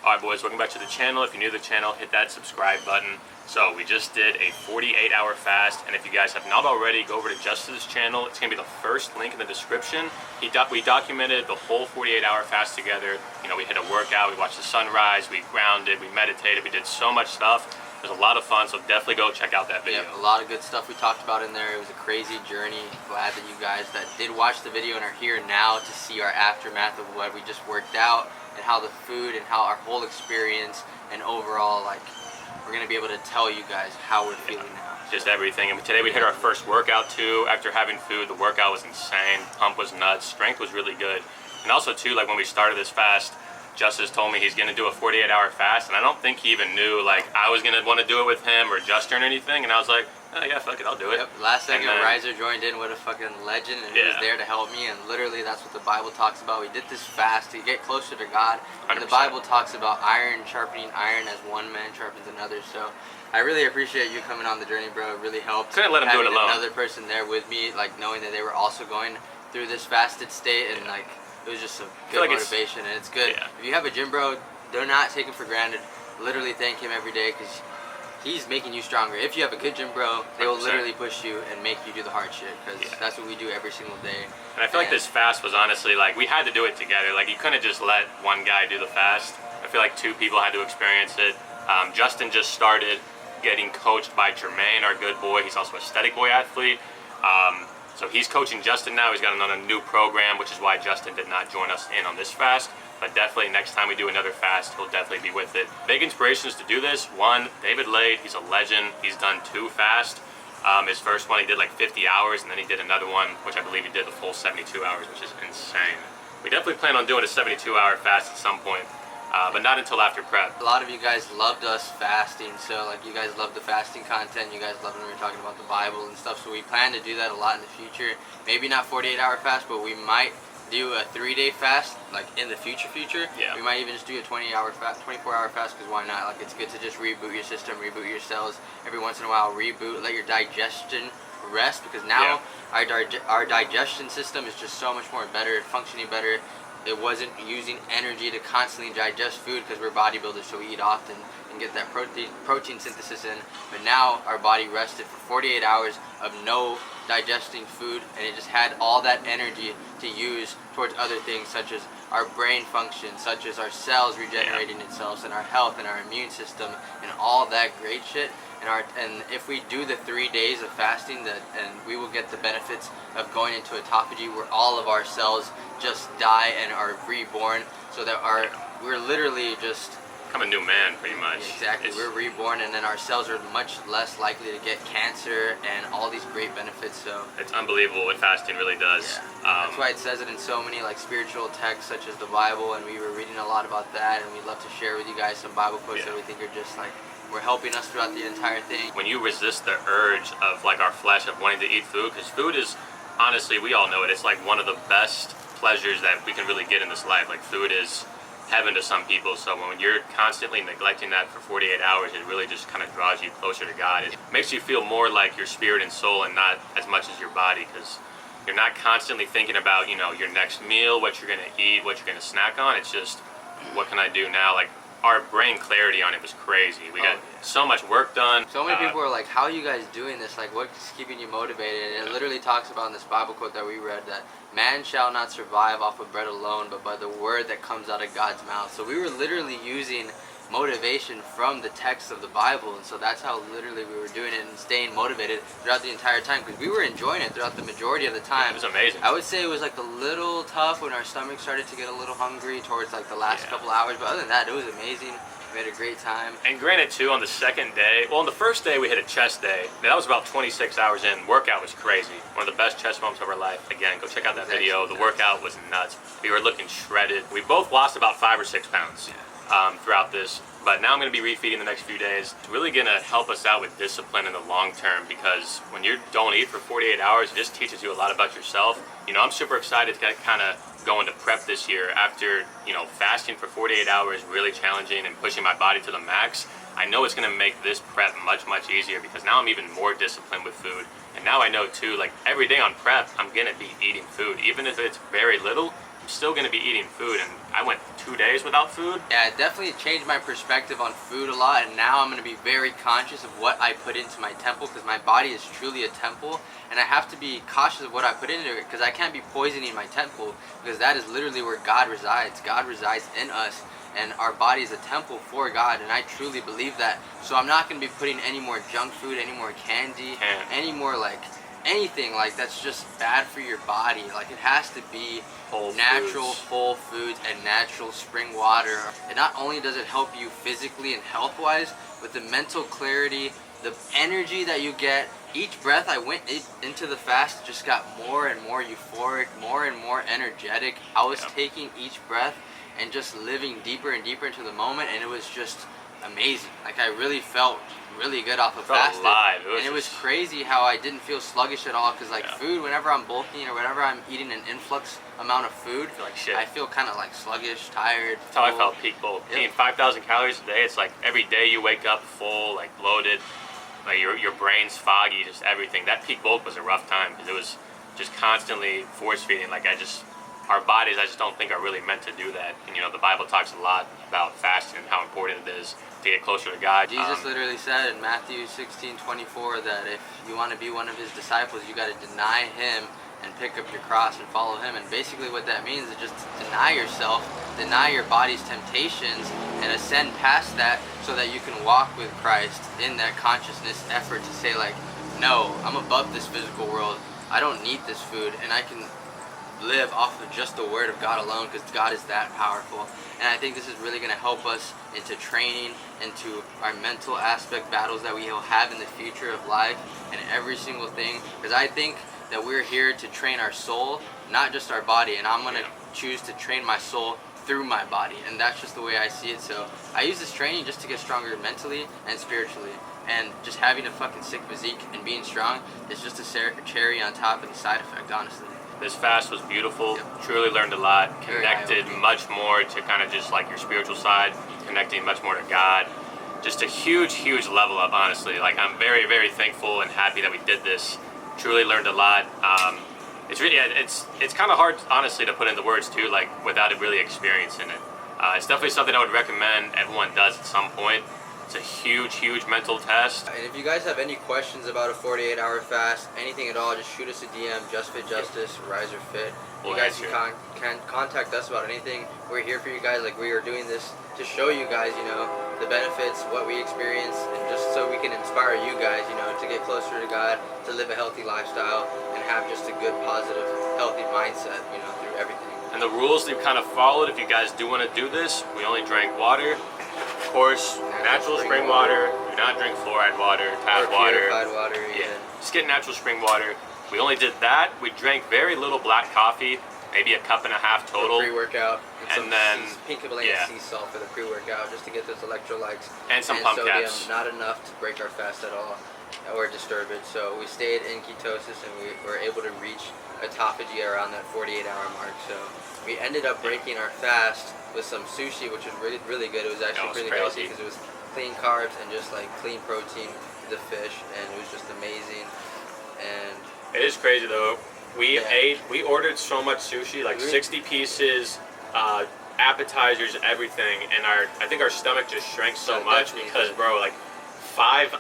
Alright boys, welcome back to the channel. If you're new to the channel, hit that subscribe button. So we just did a 48-hour fast, and if you guys have not already, go over to Justin's channel. It's going to be the first link in the description. We documented the whole 48-hour fast together. You know, we hit a workout, we watched the sunrise, we grounded, we meditated, we did so much stuff. It was a lot of fun, so definitely go check out that video. Yeah, a lot of good stuff we talked about in there. It was a crazy journey. Glad that you guys that did watch the video and are here now to see our aftermath of what we just worked out and how the food and how our whole experience and overall, like, we're going to be able to tell you guys how we're feeling now. Just everything. And today we hit our first workout too. After having food, the workout was insane. Pump was nuts. Strength was really good. And also too, like when we started this fast, Justice told me he's going to do a 48-hour fast, and I don't think he even knew like I was going to want to do it with him or Justin or anything, and I was like, oh yeah, fuck it, I'll do it. Yep. Last second, Riser joined in with a fucking legend, and he was there to help me, and literally that's what the Bible talks about. We did this fast to get closer to God, and 100%. the Bible talks about iron sharpening iron as one man sharpens another, so I really appreciate you coming on the journey, bro. It really helped. Couldn't let him do it alone. Another person there with me, like knowing that they were also going through this fasted state, and like it was just a good motivation, and it's good. Yeah. If you have a gym bro, do not take him for granted. Literally thank him every day, because he's making you stronger. If you have a good gym bro, they will 100%. Literally push you and make you do the hard shit, because that's what we do every single day. And I feel like this fast was honestly like, we had to do it together. Like you couldn't just let one guy do the fast. I feel like two people had to experience it. Justin just started getting coached by Jermaine, our good boy. He's also a Aesthetic Boy athlete. So he's coaching Justin now. He's got another new program, which is why Justin did not join us in on this fast. But definitely next time we do another fast, he'll definitely be with it. Big inspirations to do this. One, David Lade, he's a legend. He's done 2 fasts. His first one he did like 50 hours, and then he did another one, which I believe he did the full 72 hours, which is insane. We definitely plan on doing a 72-hour fast at some point, but not until after prep. A lot of you guys loved us fasting, so like you guys loved the fasting content, you guys loved when we were talking about the Bible and stuff, so we plan to do that a lot in the future. Maybe not 48-hour fast, but we might do a 3-day fast, like in the future. Yeah. We might even just do a 24-hour fast, because why not? Like, it's good to just reboot your system, reboot your cells every once in a while, reboot, let your digestion rest, because now our digestion system is just so much more better, functioning better. It wasn't using energy to constantly digest food, because we're bodybuilders, so we eat often and get that protein synthesis in. But now our body rested for 48 hours of no digesting food, and it just had all that energy to use towards other things, such as our brain function, such as our cells regenerating itself, and our health and our immune system and all that great shit. And if we do the 3 days of fasting, and we will get the benefits of going into autophagy, where all of our cells just die and are reborn, so that we're literally just Become a new man, pretty much. Exactly. We're reborn, and then our cells are much less likely to get cancer and all these great benefits. So it's unbelievable what fasting really does. Yeah. That's why it says it in so many like spiritual texts, such as the Bible, and we were reading a lot about that, and we'd love to share with you guys some Bible quotes that we think are just like we're helping us throughout the entire thing. When you resist the urge of like our flesh of wanting to eat food, because food is, honestly, we all know it, it's like one of the best pleasures that we can really get in this life. Like food is heaven to some people, so when you're constantly neglecting that for 48 hours, it really just kind of draws you closer to God. It makes you feel more like your spirit and soul, and not as much as your body, because you're not constantly thinking about, you know, your next meal, what you're going to eat, what you're going to snack on. It's just, what can I do now? Like, our brain clarity on it was crazy. We got so much work done. So many people are like, how are you guys doing this? Like, what's keeping you motivated? And it literally talks about in this Bible quote that we read that man shall not survive off of bread alone, but by the word that comes out of God's mouth. So we were literally using motivation from the text of the Bible, and so that's how literally we were doing it and staying motivated throughout the entire time, because we were enjoying it throughout the majority of the time. It was amazing. I would say it was like a little tough when our stomach started to get a little hungry towards like the last couple hours, but other than that, it was amazing. We had a great time. And granted too, on the second day, well, on the first day we hit a chest day. That was about 26 hours in. Workout was crazy. One of the best chest moments of our life. Again, go check out that video. The workout was nuts. We were looking shredded. We both lost about 5 or 6 pounds throughout this. But now I'm going to be refeeding the next few days. It's really going to help us out with discipline in the long term, because when you don't eat for 48 hours, it just teaches you a lot about yourself. You know, I'm super excited to kind of go into prep this year after, you know, fasting for 48 hours, really challenging and pushing my body to the max. I know it's going to make this prep much, much easier, because now I'm even more disciplined with food. And now I know too, like every day on prep, I'm going to be eating food. Even if it's very little, I'm still going to be eating food, and I went 2 days without food. Yeah, it definitely changed my perspective on food a lot, and now I'm going to be very conscious of what I put into my temple, because my body is truly a temple, and I have to be cautious of what I put into it, because I can't be poisoning my temple, because that is literally where God resides. God resides in us, and our body is a temple for God, and I truly believe that. So I'm not going to be putting any more junk food, any more candy, any more like anything like that's just bad for your body. Like, it has to be natural whole foods and natural spring water. And not only does it help you physically and health wise, but the mental clarity, the energy that you get. Each breath I went into the fast just got more and more euphoric, more and more energetic. I was taking each breath and just living deeper and deeper into the moment, and it was just amazing. Like, I really felt really good off of fasting. And it was crazy how I didn't feel sluggish at all, because like food, whenever I'm bulking or whenever I'm eating an influx amount of food, I feel like shit. I feel kind of like sluggish, tired. That's how I felt peak bulk. Eating 5,000 calories a day, it's like every day you wake up full, like bloated, like your brain's foggy, just everything. That peak bulk was a rough time, because it was just constantly force feeding. Like, our bodies, I just don't think are really meant to do that. And you know, the Bible talks a lot about fasting and how important it is to get closer to God. Jesus literally said in Matthew 16:24 that if you want to be one of his disciples, you got to deny him and pick up your cross and follow him. And basically what that means is just deny yourself, deny your body's temptations, and ascend past that, so that you can walk with Christ in that consciousness effort to say like, no, I'm above this physical world. I don't need this food, and I can live off of just the word of God alone, because God is that powerful. And I think this is really going to help us into training, into our mental aspect battles that we will have in the future of life, and every single thing, because I think that we're here to train our soul, not just our body. And I'm going to choose to train my soul through my body, and that's just the way I see it. So I use this training just to get stronger mentally and spiritually, and just having a fucking sick physique and being strong is just a cherry on top of the side effect, honestly. This fast was beautiful. Truly learned a lot. Connected much more to kind of just like your spiritual side, connecting much more to God. Just a huge, huge level up, honestly. Like, I'm very, very thankful and happy that we did this. Truly learned a lot. It's really, it's kind of hard, honestly, to put into words too, like without really experiencing it. It's definitely something I would recommend everyone does at some point. It's a huge, huge mental test. And if you guys have any questions about a 48-hour fast, anything at all, just shoot us a DM, JustFitJustice, Rise or Fit. You guys can contact us about anything. We're here for you guys. Like, we are doing this to show you guys, you know, the benefits, what we experience, and just so we can inspire you guys, you know, to get closer to God, to live a healthy lifestyle, and have just a good, positive, healthy mindset, you know, through everything. And the rules we've kind of followed, if you guys do want to do this, we only drank water. Of course, natural spring water. Do not drink fluoride water, tap water. Purified water, yeah. Just get natural spring water. We only did that. We drank very little black coffee, maybe a cup and a half total. Pre-workout. And then pink Himalayan sea salt for the pre-workout, just to get those electrolytes. And some pump sodium, caps. Not enough to break our fast at all or disturb it. So we stayed in ketosis, and we were able to reach autophagy around that 48-hour mark. So we ended up breaking our fast with some sushi, which was really, really good. It was actually pretty healthy, because it was clean carbs and just like clean protein, the fish, and it was just amazing. And it is crazy though. We ordered so much sushi, like 60 pieces, appetizers, everything, and I think our stomach just shrank so much because, bro, like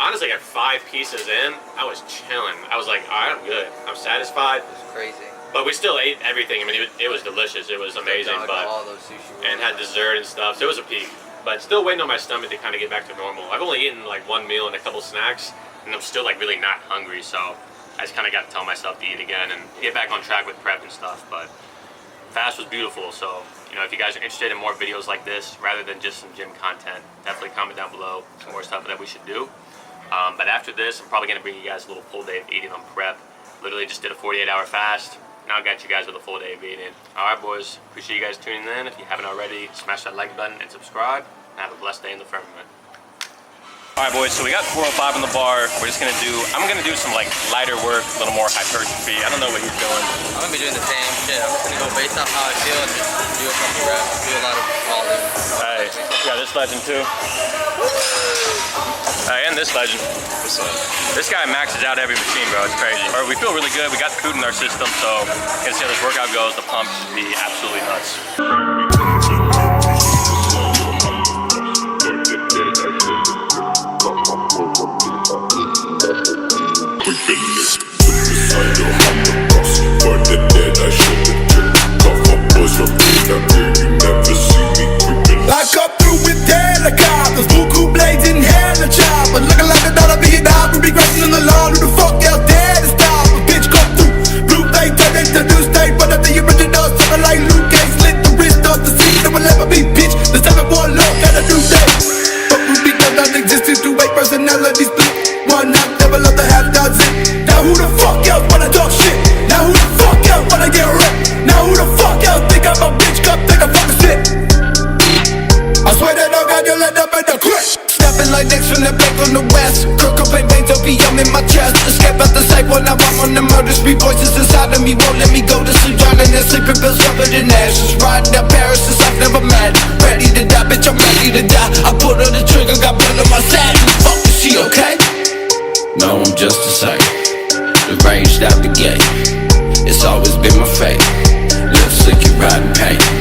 honestly, at 5 pieces in, I was chilling. I was like, all right, I'm good. I'm satisfied. It was crazy. But we still ate everything. I mean, it was delicious. It was amazing. But all those sushi rolls, and had dessert and stuff. So it was a peak. But still waiting on my stomach to kind of get back to normal. I've only eaten like 1 meal and a couple snacks, and I'm still like really not hungry. So I just kind of got to tell myself to eat again and get back on track with prep and stuff. But fast was beautiful. So, you know, if you guys are interested in more videos like this rather than just some gym content, definitely comment down below some more stuff that we should do. But after this, I'm probably going to bring you guys a little full day of eating on prep. Literally just did a 48-hour fast. Now I got you guys with a full day of eating. Alright, boys. Appreciate you guys tuning in. If you haven't already, smash that like button and subscribe. And have a blessed day in the firmament. Alright, boys. So we got 405 in the bar. I'm going to do some like lighter work, a little more hypertrophy. I don't know what you're doing. I'm going to be doing the same shit. I'm just going to go based off how I feel and just do a couple reps, do a lot of volume. Alright. Yeah, this legend too. And this legend. What's up? This guy maxes out every machine, bro. It's crazy. All right, we feel really good. We got the food in our system, so you can see how this workout goes. The pump should be absolutely nuts. you let up in the clip. Snapping like Nicks from the bank on the west. Crook up and veins, opium in my chest. Escape out the sight when I'm on the murder street. Voices inside of me won't let me go to sleep. Drowning in sleeping pills covered in ashes. Riding down Paris since I've never met. Ready to die, bitch, I'm ready to die. I put on the trigger, got blood on my saddle. Fuck, is she okay? No, I'm just the same. Arranged out the gate. It's always been my fate. Live sick, you riding pain.